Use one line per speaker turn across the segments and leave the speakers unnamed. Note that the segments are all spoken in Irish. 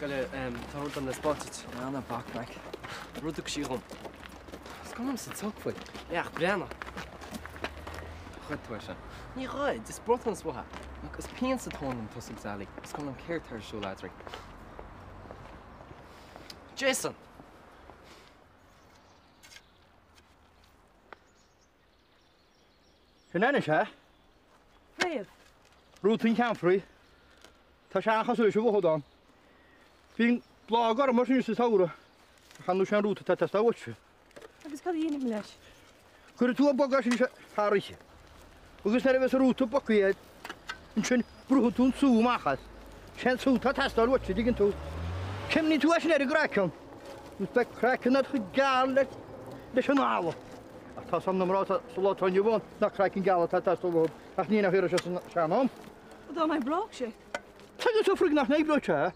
Galle tarút an na spotted.
Anna bakmak.
Rúdach sí rom.
Scanam sa tugfuil.
Ach, breanna.
Chudfuil se.
Ní ráid, is brot an swatha.
Agus pean sa tónam tusig salig. Scanam ceirtar siú ladrig.
Jason!
Sinna se?
Réamh.
Rútain ceanfraí. Tá se achasú se bhódán. Bhín blágar mar sin sa saora. Chanú se rúta tá táhaitse.
Agus cad dhéanam leis.
Gur tú boga sin se háiriche. Agus na bheits rúta bocaíad. In sin brútún sú machas. Sin sú tá testáil watse digin tú. Cemní tú sin ar a grachan. Ús be crachan na chu gáil leis an ála. Tá sam namráta solátáin bhán na cracin gála tá testáil bhód. Ach ní nach se seanám.
Dá mai brach sé.
Tugus tú frig nach néibrote.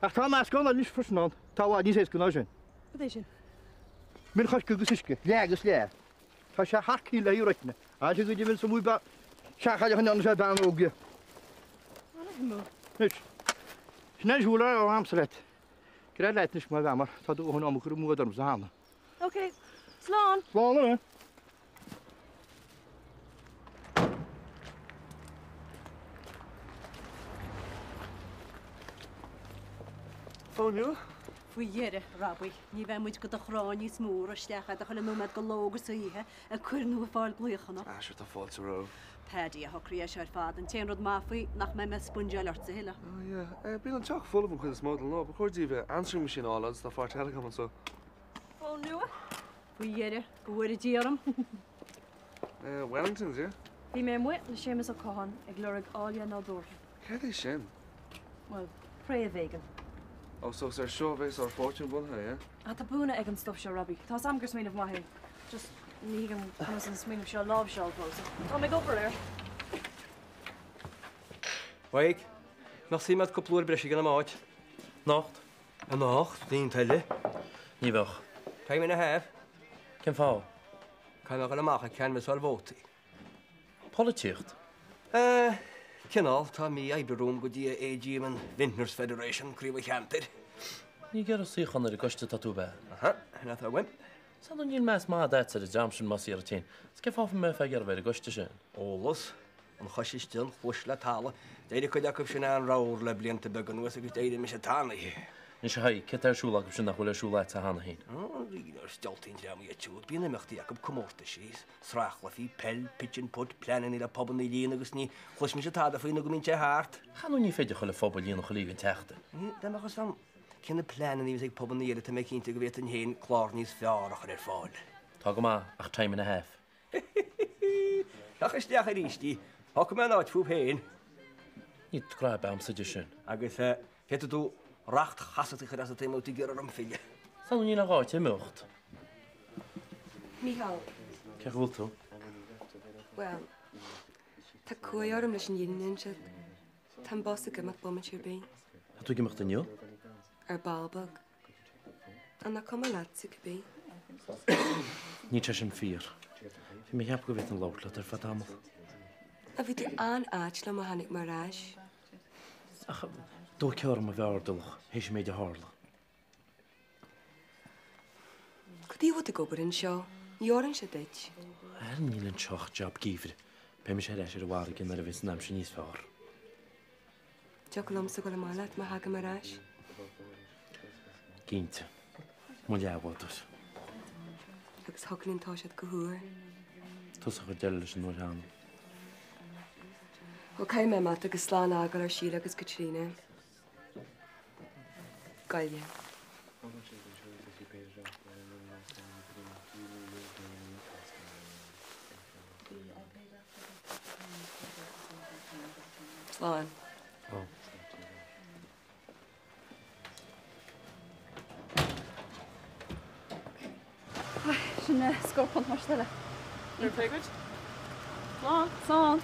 Ach tá más gan níos frisná táhá ní éis go sin.
Bud sin?
Min chas gogus isce, legus le. Tá se harcí le úreitne. A sé go dí sa mú seachaide chu an sé ban óge.
Mó.
Nus. Snéúla ó amsalet. Gre leitnis má bhemar tá dú hn am chu múdarm sa hána.
Ok, slán.
Lána.
Fóniu?
Fwy dhéire, Rabbi. Ní bheith muid go a chráinní smúr a steach a chuile nómad go lógus ihe a chuirnú a fáil gluochanna.
Sure tá fáil sa ró.
Paddy a hochrí a seir fad an téanrod máfaí nach me me spungeal ort sa hiile.
Bín an teach full an chuin smódal nó, chuirdí bheith answering machine álads tá fáir telecom an so.
Fó nua? Fwy dhéire, go bhfuir a díarm.
Wellingtons, yeah?
Bhí mé muit le sémas a cáhan ag glórig ália ná dúr.
Cad é sin?
Well, pré a bhégan.
Oh, so ar seo bheits ar fortune bunthe, yeah?
A tá búna ag an stop seo, Rabbi. Tá samgur smíanamh maithú. Just ní an chumas an smíanamh seo láb seo pósa. Tá mé go ir.
Waig, nach sí mat coplúir breis gan máid.
Nacht.
A nacht, dín teile.
Ní bheoch.
Caim na hef.
Cén fá?
Caim gan amach a cean mes ar bhótaí.
Políocht.
Cinál, tá mí ebrarúm go dtí AGM an Vintners Federation críomh cheantar.
Ní gar síchan ar a goiste tatú be.
Aha, hynna tá wim.
San níl mes má deit ar a jamsin masí ar a tín. Sce fá me fe ar bheith a goiste sin.
Ólas, an choisistean chuis le tala. Déidir chuid acu sin an ráir le blianta began nuas agus déidir me sé tánaí.
Ní se haid ce ar siúla go sin nach chuil siúlaid a hána hín.
Rígar steltín dram í túd, bína meachtaí acu commórta síos. Sráchla fí pell, pitchin put, planan í le poban í líon agus ní chuis mi sé táda faoin go mín te háart.
Chanú ní féidir chuile fphobal líon nach cholíonn teachta.
Dan agus fan cinna planan í ag poban íile te me cinnta go bhéit an héin chlár níos fearach ar fáil.
Tá go má ach taim in a hef.
Ach is deach a rístí, hoc me náid fú héin.
Ní grab am sa sin.
Agus hetu tú racht chasat ich as a téimotí gur am fiile.
San ní aáid é mucht.
Míhall.
Ce bhfuil tú?
Well, tá cuaarm leis an dhéanaan se tá bosa go amach bommid ar bé.
A tú gimecht aniu?
Ar balbag. An na cum leat sa go bé.
Ní te sin fír. Fi mé heap go bhéit an láirla ar fatamach.
A bhí tú an áit le hanig mar ráis.
Ach, dó cearm a bheardulach, hééis méid a hála.
Chudíhú a gobar an seo, níorann se deit.
Níl an teocht job gífir. Pe me sé leis ar bhhar gin mar a bhís nam sin níos fearr.
Teolum sa go le málaat má haga mar ráis.
Gínte. Má leabhhatas.
Agus thugann tá siad go thuair.
Tus a chu deile leis an nóir hána.
Ó caiim mé mat agus sláán agal ar síle agus Katrina. Gaile. Sláán.
Oh.
Sin scorpont mar stelle. You're figured? Slán, slán.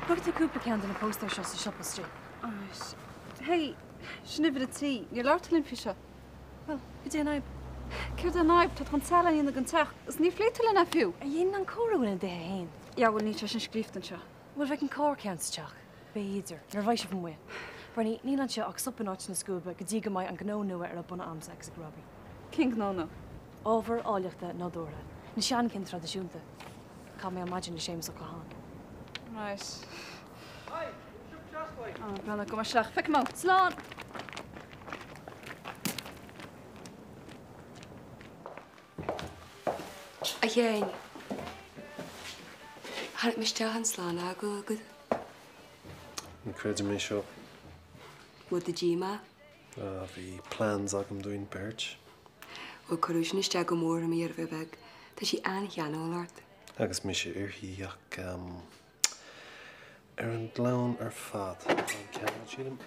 Bugta cúpa cean na póstar seo sa Shopper Street. Hey, snibh a tí, ní látalinn fi seo. Well, go dé naib. Cir an naib tá chun sala íonna an teach, is ní fléitalinn a fiú.
A dhéon an cóúin de hain.
Ja, bhfuil ní sin scríftan seo.
Well, bheith an cór ceanteach, béidir, nar bhaith sé bhain. Barní ní an seo ach supan áit na scúba go dtí go maiid an gnó nua ar a buna amsa agus a grabí.
Cin gnóna.
Ábhar áileachta nádóra. Na sean cin tradiisiúnta. Cá mé imagine na sémas ó cahan.
Right. Brana go mar seach. Feic má. Slán!
A dhéin. Harnig misteach an slán agad.
Ní creidir mé seo.
Bud a ddíma.
Bhí plans agam doin beirt.
Ó choúis niste go mór am ar bheith tá sí ancheanolart.
Agus mé sé irthaíach ar an glán ar fad. Ceann siad am.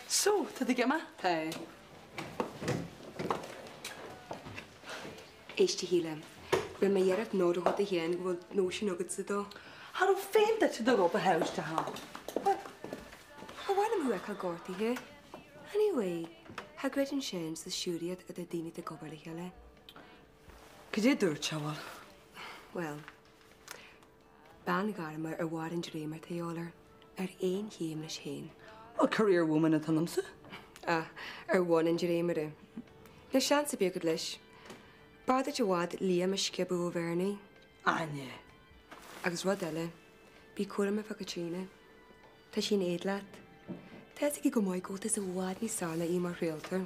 So, tá di gema?
Tá. Éiste híle. Bhfuil mé dhearad nód a héan go bhfuil nó sin agad sa dó.
Har du féin dat je erop huis te gaan?
Bhhainm hu a gcóirtaí he. Anyway, ha greid an sin sa siúriad a daine de gobarla heile.
Gydé dúr, Chawal?
Well, ban garma ar bhhaid an dréimar taolar ar éon chéim leis héin.
A career woman at anamsa?
Ar bháin an dréimare. Na sean sa beagad leis. Bád a bhád líam a scibú ó bhernaí.
Anye.
Agus rud eile, bí cuaram a facatína. Tá sin éad leat. Tá ag go maiid gótas a bhád ní sána í mar réaltar.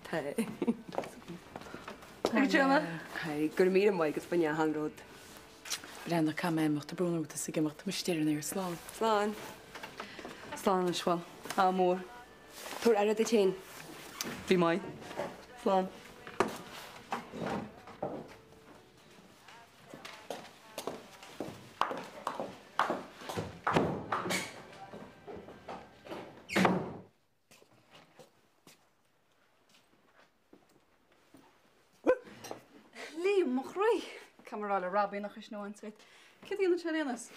Tá.
Ag Gemma?
Hai, gur mí maiid go fanne hanród.
Brenna ca mé mocht a brúna with a gemacht mystéir neir slán.
Slán.
Slán an swal. A mór.
Túr ar a té.
Bhí mai. Slán.
Camerála Robbie nach is nó an sveit. Kid íon Chilenas.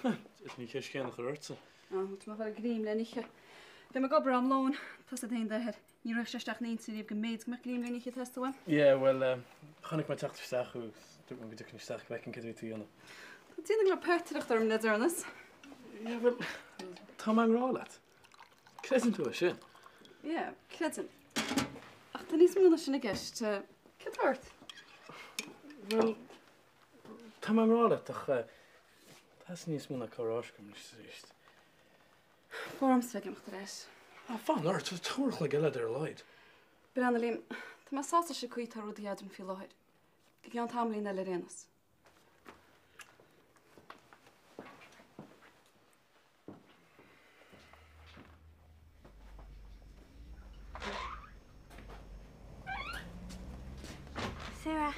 Is ní ceis céannach chuirsa.
Tá má bhar grím leniche. Le me gobar am lón, pas a daon dehead. Ní roiisteach naon sin íb go méid mar grím leniche testhain.
Yeah, well, chanig mai teachtarsteach ús. Dú go bhí steach becin cadú tíanana.
Tá tíana le perteach arm le darnas.
Yeah, well, tá an rálat. Cresan tú a sin?
Yeah, credan. Ach, tá níos múna sinna gist. Cetart?
Well, tá an rálat ach tás níos múna chorás go mis ríist.
Fórm sveigimach reis.
Fan ort, tá túrch le geile ar leid.
Brenna lím, tá má sásta se chuí tar rudí adam fi láid. Go an tamlín eile rénas.
Sarah.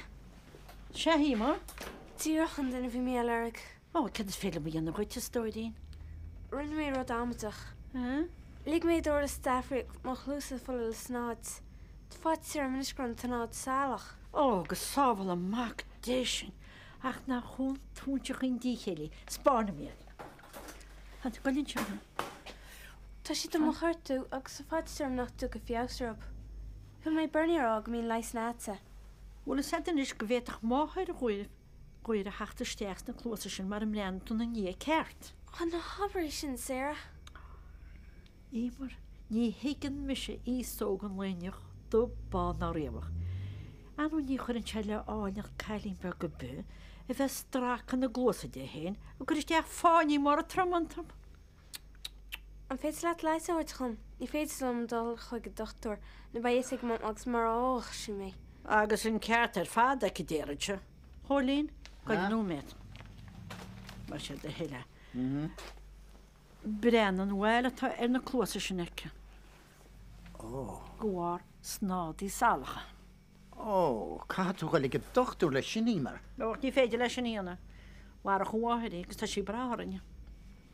Shahí mar?
Tíorchan den bhí mé leireg.
Ó, cad is féle bhí an roiite stóidín.
Rinn mé rud amach. Lig mé dúir a Staffric má chlúsa full le snáid. Fáid sé ar minisgran tanáid salach.
Ó, go sábhal a mac déisisin. Ach na chun túnteach in díchéili. Spána miad. Tá golinn se.
Tá si do mo chuirtú agus sa fáid sé nach tú go fiástrop. Thu mé burní á go mín leis náta.
Bhfuil sedan is go bhéach máthir chuir a heachtarsteach na chlósa sin mar am lean tú na ní ceart.
An na habir sin, Sarah.
Ímar, ní higann mi sé ístógan leineach do bá na réamach. Anú ní chuir an teile áineach cailín be go bu, I bheith strachan na glósa de héin, a gur is deach fáinní mar a tramantam.
An féidir leat leis áid chun, ní féidir am dul chuig go dochtúir, na ba éig mam agus mar ách si mé.
Agus an ceart ar fád ag déirite. Hólín, goid nóméid. Mar sé de héile. Brennan bhile tá ar na clósa sin aice. Gháir snádí salacha.
Ó, cadú go go dochtú le sinní mar.
Bhach ní féidir leis sin íana. War a chuáirí agus tá sí brathranne.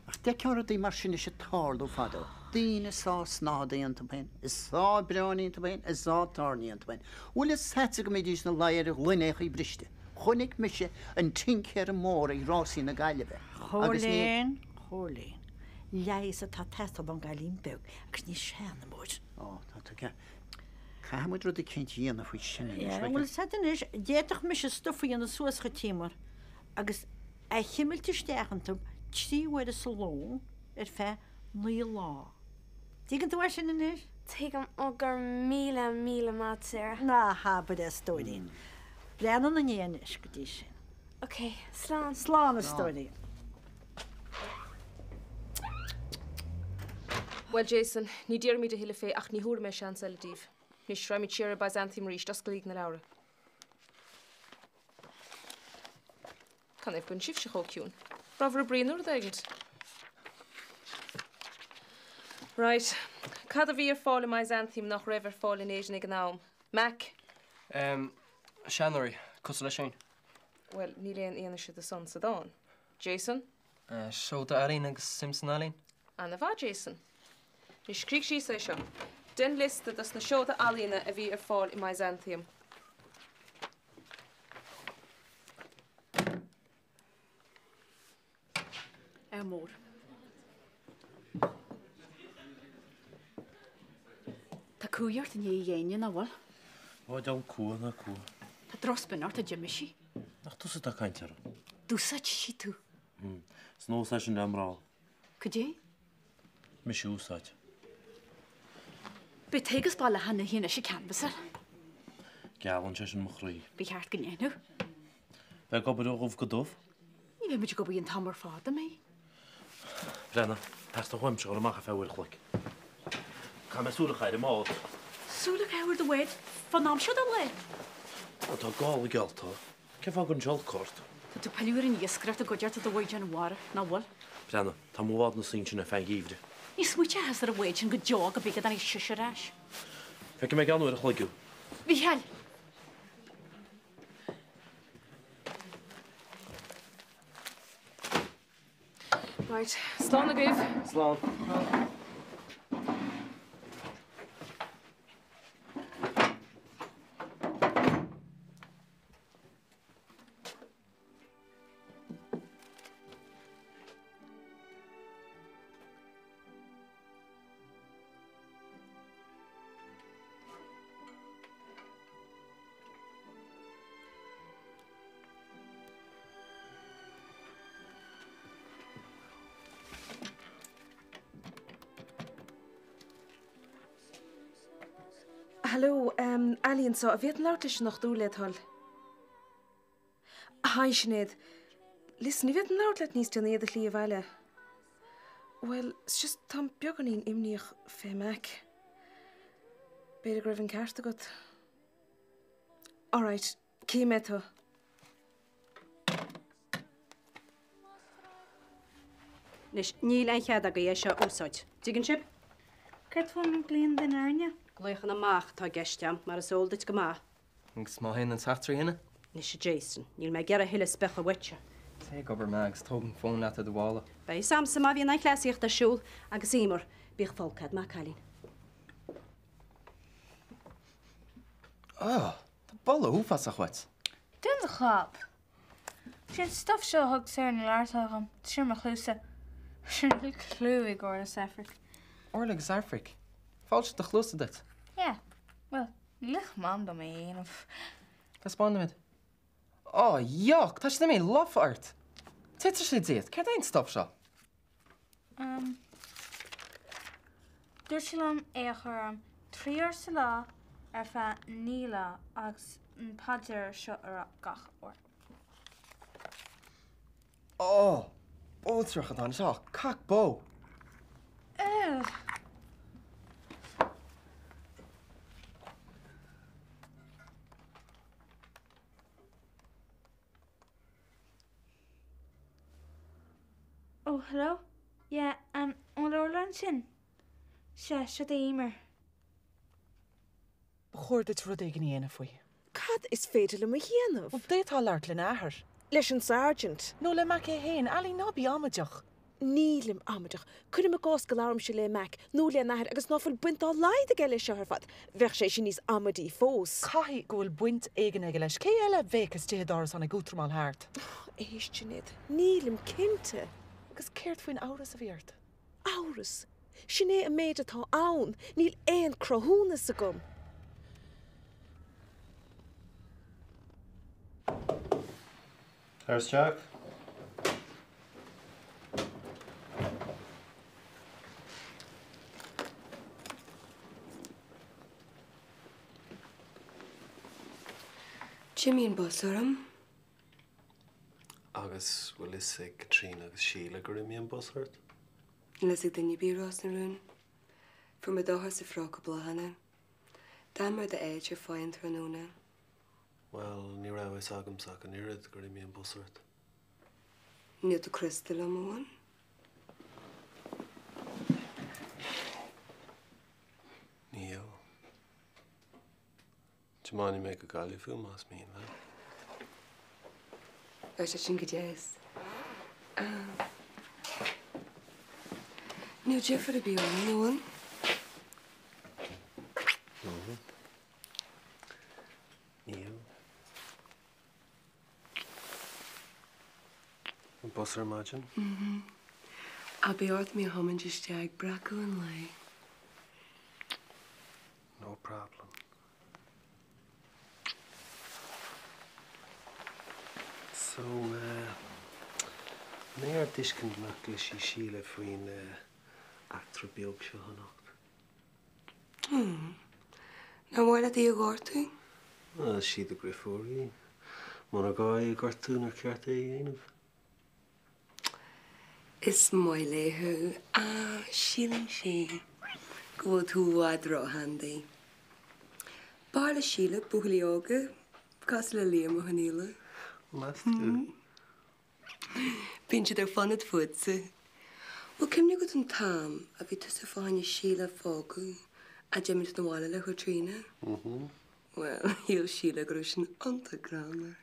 Ach de ceir mar sinna sé tálú fadó. Díine sá snádaí an tapain, is sá breáí an tapain, is sá tarnaí an tapain. Bhfuil is sete go méidís na léir lunéchaí briste. Chnig me se an tincéir a mór I rásí na gaiileh.
Chólín, chólín. Leis a tá testal an gailín beg, agus ní seanna móid.
Ó, tá ce. Cahamid rud a cinint dhéanana faoi sinna.
Bhfuil setan is déach me se stufaí an na suascha tímar, agus a chiimilte steachantam tí bhfuil a salón fe ní lá. Dígann tú sin inis?
Tuigem ogur míle mat, Sarah.
Na habad é stóirín. Breanan na néanis go dtí sin.
Ok, slán.
Slán a stóirín.
Well, Jason, ní dír mí a hiile fé ach ní thuair mé sean seladíh. Ní sreimid tíar ba Anthim ríis das go líg na leabhar. Can éh bun sibh se chóciún. Brabhar a bríonúir daigint. Right. Cad a bhí ar fáil mais Anthim nach raibh ar fáil in éidir ag an nám. Mac?
Seanirí, cos lei sin?
Well, ní léon aana siad a son sa dáin. Jason?
Seo de Arín agus Simpson Alín?
Anna bha, Jason. Ní scríg sí sé seo. Den liste das na seoda alína a bhí ar fáil i mais Anthim.
Mór. Tá cúart in dhéine na bhil?
Báid an cua na cua.
Tá drospanart a Jimmy sí?
Nach tú sa tá caiintear.
Dúsait sí tú.
Snó sa sin amrá.
Cudé?
Mi si úsáid.
Be tegas balla hanna hína sé canvasar.
Gealan sé sin mochraí.
Be cheart gnéanú.
Bheith gobad ó gomh go dómh?
Ní bheith muidir go bhí an tamar fáda mé.
Brenna, has do chuim se go amach a fehfuil chluic. Cha me súla chaid am ád.
Súla cehar do weid fan am siad an le.
Tá gáil i gealtá. Cef a gon seolcórt.
Tá tú peúir in iascraft a godeart a do weid an bhara na bhil.
Brenna, tá mhád na sin sin a fein gíomhre.
Ní smuite has ar a weid an go deog a bigad an siise ráis.
Feice me ganúir a chluigiú.
Bhí heall.
Right. Slán a gibh.
Slán.
Hallo, Alien so, a bhíad an leabhar leis nach dúlaid hall. Hai Sinead. Listen, ní bhíad an leabhar leis níos dean iad a llí a bhaile. Well, it's just tá beagán íon imníoch fé Mac. Beidir go raibh an ceart agat. All right, cí me tú.
Nis níl ein chead a go dhé seo úsáid. Tuigann sib?
Cert fún blion den airne?
Gluchan amach tá geisteam mar a sóldait go maith.
Agus má hin an tachtrí hinna?
Nis sé Jason, níl me gear a hiile spech a witse.
Té gobar megus tógan fón le a bhála.
Bei sam sa má bhíon ein chléíocht a siúl agus ímar bích fólcad má chalín.
Tá balla húfas a chuit.
Dún a chlap. Sin stuff seo thug sé na leirtácham, siar mar chlúsa. Sin clú i gcóir a Safric.
Orla agus Afric. Fáilte de chlúsa dit.
Yeah, well, lich man do mé aanamh.
Tá spána mid. Ó, joch, tá sé mé love art. Titar sé déad, ceir daon stop seo?
Dúir se am é chum tríar sa lá ar fe níla agus an padidir seo ar gach or.
Ó, ótrach an tána seo, cac bó.
Oh, hello? Yeah, an Orlan sin. Se éimer.
Chóirde rud ag gníana faoi.
Cad is féidir le chéanamh?
Op détá leart le náthir.
Leis an sergeant.
No le mac é héin, alí nábí amadeach.
Nílim amadeach. Cunna me gás go lám se le mac, nó le náthir agus náfuil buintá laid a geile seharfad. Bheith sé sin níos amadí fós.
Caithí go bhfuil buint éigen ag leis. Cé eile bhéchas tíadáras anna gútramáil háart.
Éisteanid, nílim cinnte.
Agus céirt faoin áras a bhíart.
Áras? Sinné a méid atá ann, níl éon crothúna sa gom.
There's Jack.
Jimmy an bosarm.
Agus bhfuil is Katrina agus Sheila go raibh míon bosart?
Las ag duine bí rás na rún. Fu me dóthar sa frá go blahanna. Dá mar de éid ar fáin tróna.
Well, ní rah is agamsach an irid go raibh míon bosart.
Níl do crystal am bhain.
Níl. Tmáni mé go gáilí fú más mín, le?
Is sin go déas. Níl Jeffrey a bí an nóin.
Níl. An bosar imagine?
A bí ort mí haman isteag bracú an lei.
No problem. So, ní ar discint nach le sí Sheila faoin actra beag seo hannacht.
Na bhhaile dí a gáirtú?
Siad a grifóí. Mar a gáid gartú nar ceart é dhéanamh.
Is mai léthú a sílan sé go bhfuil tú bhád rá handaí. Báir le Sheila buachailí ága, cás le líam a chaníla.
Mas tú?
Bhíonn siad ar fannad fuadsa. Bhfuil cimne go an tam a bhí tusa fáinne Sheila fágu a Jimmy do bháile le Katrina. Well, híl Sheila go sin antagramar.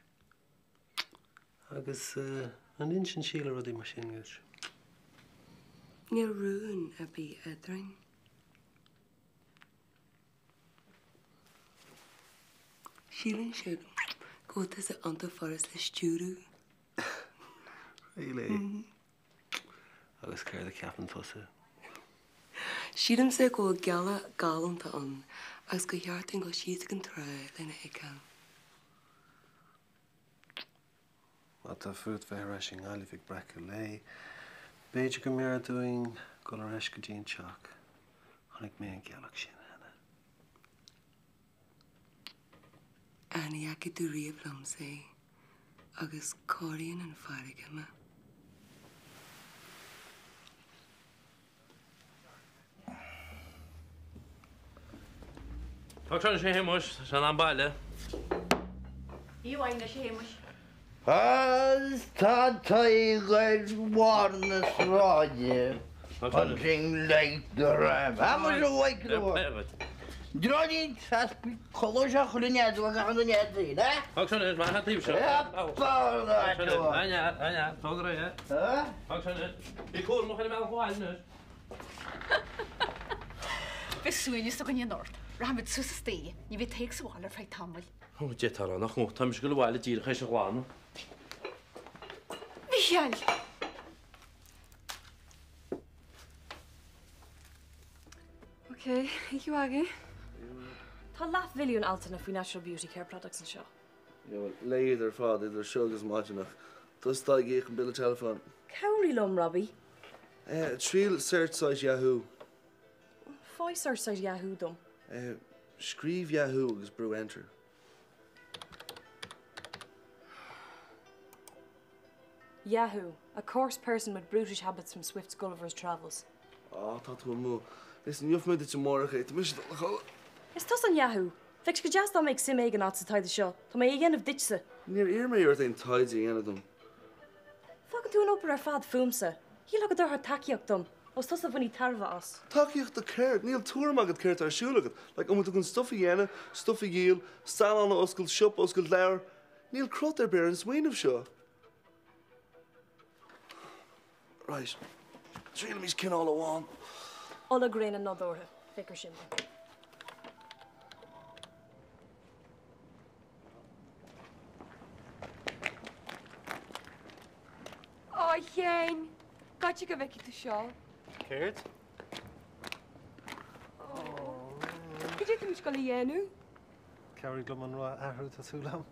Agus an in sin Sheila rudí mar sin gais.
Níl rún a bí edrain. Sheila siad gotas a anta forras le stúrú.
Really? Agus ceir a ceapan tusa.
Sílam sé go geala galanta an, agus go dheartain go siad an trá lena icán.
Má tá fút bheith sin gáilí bhíh breacu lé. Béidir go méar dúing go le reis go dtíon teach. Chnig mé an gealach sin hena.
Anna aici dú riamh lam sé, agus cóiríonn an fáige me.
Fágtráin sé héimeis san an baile.
Íhhaine sé héimeis.
As tá taigad warna sráide. Punching late the ram. How much awake the one? Dronin taspi kolosha khulnyad wa gandnyad ne?
Fágtráin má hat tíb se. Anya, tógra ja.
Ha?
Fágtráin. Bí cúr mo chaile me bháil nu.
Bes suúine sto gan nort. Rahmid sus sté, ní bhí teag sa bháil ar freight tamil.
Ó, détar nach mó, tá mis go bhile dír chéis a ghána.
Michael!
Okay, you agé. Tá laf bhiliún alta na fao Natural Beauty Care Products an seo.
Léidir fád idir seogus máideach. Tás tá géich an bil telefón.
Cowrie lum, Robbie.
Tríal search site Yahoo.
Fáis ar site Yahoo dom.
Scríb Yahoo agus brew enter.
Yahoo, a coarse person with brutish habits from Swift's Gulliver's Travels.
Tá tú mú. Listen, you've made it tomorrow, okay? Tá mis go.
Is tos an Yahoo. Fix go just make sim ag an at sa taid seo. Tá mé igen of ditse.
Níor ear mé ar ein tidy ana dom.
Fucking tú an opera fad fumsa. Hí le go har takeíocht dom. Os tos a funny tarva as.
Takeíocht the cert. Níl túr magad cert ar siúlagad. Like om gon stuffy ana, stuffy gíl, sal an oscail siop oscail leir. Níl crot ar bear an swain of seo. Right. Tríal mís cin all a bháin.
Ola grain an nodortha. Ficker shimmer.
Oh, Jane. Got you go back to the show.
Cert?
Did you think you're going to
Carry glum ra ahrú tá súlam.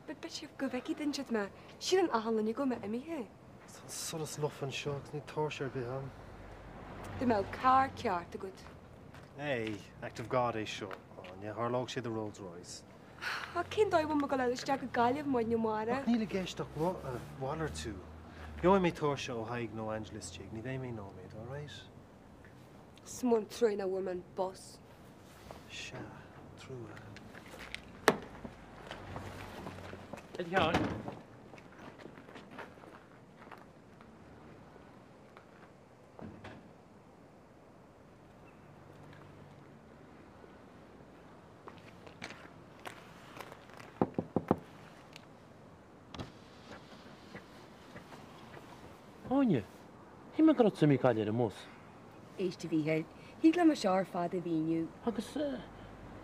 Bet you go back in chat me. She an ahal and you go me me here.
Solas nofan seach ní tóir be ham.
The milk car ceart a good.
Hey, act of God é seo. Ne harlóg sé the Rolls Royce.
A cyn doi fwn mae gael ysdeg y galif mwyn yw mara.
Níl géisteach bhálar tú. Jo mé tó seo haig nó Angeles Jig, ní bhé mé nóméid, all right?
Smwn trwy'n a woman boss.
Se, trúa.
Ydy iawn. Anya, hí me grot sem í caiile a mós.
Eist fi hel. Higla mae siar ffad y fi'n
Agus,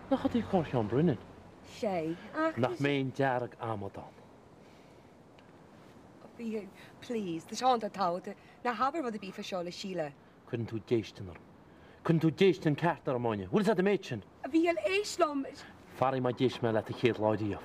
na chod i corsian brynin.
Shay.
Nach mein dearag amadan.
Fi hel, please. The sian ta tawd. Na haber fod y bif a siol y Sheila.
Couldn't tú deistin ar. Couldn't tú deistin cartar am anya. What is that the matchin?
Fi hel eislom.
Fari ma deish me let a chéad láidíof.